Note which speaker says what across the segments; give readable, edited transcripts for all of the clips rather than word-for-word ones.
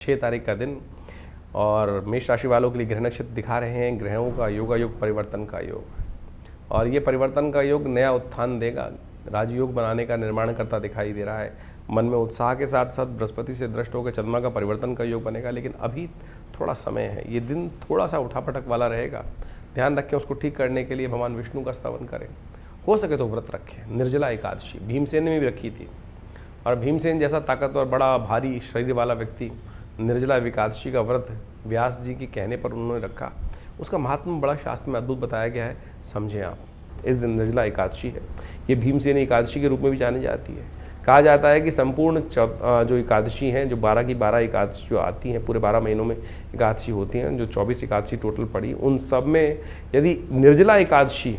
Speaker 1: तारीख का दिन और मेष राशि वालों के लिए ग्रह नक्षत्र दिखा रहे हैं ग्रहों का योगायोग परिवर्तन का योग। और ये परिवर्तन का योग नया उत्थान देगा, राजयोग बनाने का निर्माण करता दिखाई दे रहा है। मन में उत्साह के साथ साथ बृहस्पति से दृष्ट होकर चंद्रमा का परिवर्तन का योग बनेगा, लेकिन अभी थोड़ा समय है। ये दिन थोड़ा सा उठापटक वाला रहेगा, ध्यान रखें। उसको ठीक करने के लिए भगवान विष्णु का स्तवन करें, हो सके तो व्रत रखें। निर्जला एकादशी भीमसेन ने भी रखी थी, और भीमसेन जैसा ताकतवर बड़ा भारी शरीर वाला व्यक्ति निर्जला एकादशी का व्रत व्यास जी के कहने पर उन्होंने रखा। उसका महात्मा बड़ा शास्त्र में अद्भुत बताया गया है, समझें आप। इस दिन निर्जला एकादशी है, ये भीमसेन एकादशी के रूप में भी जानी जाती है। कहा जाता है कि संपूर्ण जो एकादशी हैं, जो 12 की 12 एकादशी जो आती हैं, पूरे 12 महीनों में एकादशी होती हैं, जो 24 एकादशी टोटल पड़ी, उन सब में यदि निर्जला एकादशी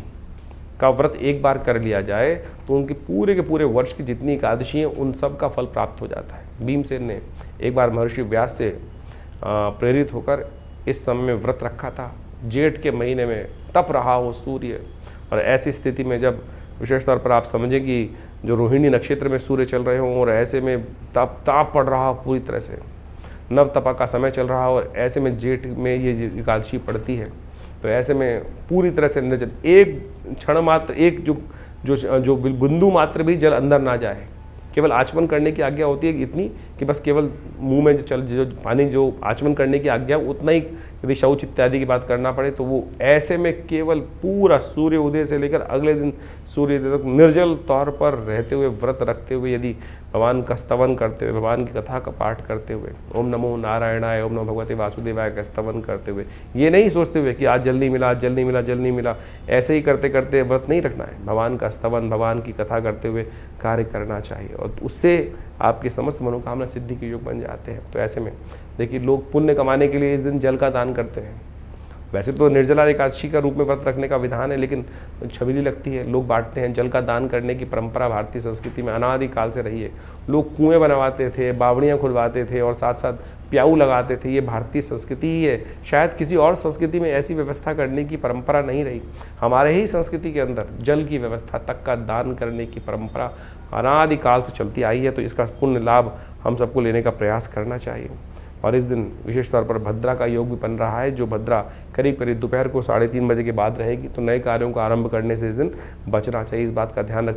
Speaker 1: का व्रत एक बार कर लिया जाए तो उनके पूरे के पूरे वर्ष की जितनी एकादशी हैं उन सब का फल प्राप्त हो जाता है। भीमसेन ने एक बार महर्षि व्यास से प्रेरित होकर इस समय में व्रत रखा था। जेठ के महीने में तप रहा हो सूर्य, और ऐसी स्थिति में जब विशेष तौर पर आप समझें कि जो रोहिणी नक्षत्र में सूर्य चल रहे हों और ऐसे में ताप पड़ रहा हो, पूरी तरह से नव तपा का समय चल रहा हो, और ऐसे में जेठ में ये एकादशी पड़ती है, तो ऐसे में पूरी तरह से निर्जल, एक क्षण मात्र, एक जो बिंदु मात्र भी जल अंदर ना जाए। केवल आचमन करने की आज्ञा होती है इतनी कि बस केवल मुंह में जो पानी जो आचमन करने की आज्ञा, उतना ही यदि शौच इत्यादि की बात करना पड़े तो वो ऐसे में केवल पूरा सूर्य उदय से लेकर अगले दिन सूर्य उदय तक निर्जल तौर पर रहते हुए, व्रत रखते हुए, यदि भगवान का स्तवन करते हुए, भगवान की कथा का पाठ करते हुए, ओम नमो नारायणाय, ओम नमो भगवते वासुदेवाय का स्तवन करते हुए, ये नहीं सोचते हुए कि आज जल नहीं मिला, जल नहीं मिला, जल नहीं मिला, ऐसे ही करते करते व्रत नहीं रखना है। भगवान का स्तवन, भगवान की कथा करते हुए कार्य करना चाहिए, और उससे आपके समस्त मनोकामना सिद्धि के योग बन जाते हैं। तो ऐसे में देखिए, लोग पुण्य कमाने के लिए इस दिन जल का दान करते हैं। वैसे तो निर्जला एकादशी का रूप में व्रत रखने का विधान है, लेकिन छबीली लगती है, लोग बांटते हैं। जल का दान करने की परंपरा भारतीय संस्कृति में अनादिकाल से रही है। लोग कुएं बनवाते थे, बावड़ियाँ खुलवाते थे और साथ साथ प्याऊ लगाते थे। ये भारतीय संस्कृति ही है, शायद किसी और संस्कृति में ऐसी व्यवस्था करने की परंपरा नहीं रही। हमारे ही संस्कृति के अंदर जल की व्यवस्था तक का दान करने की परंपरा अनादिकाल से चलती आई है। तो इसका पुण्य लाभ हम सबको लेने का प्रयास करना चाहिए। और इस दिन विशेष तौर पर भद्रा का योग भी बन रहा है, जो भद्रा करीब करीब दोपहर को 3:30 बजे के बाद रहेगी। तो नए कार्यों का आरंभ करने से इस दिन बचना चाहिए, इस बात का ध्यान रखें।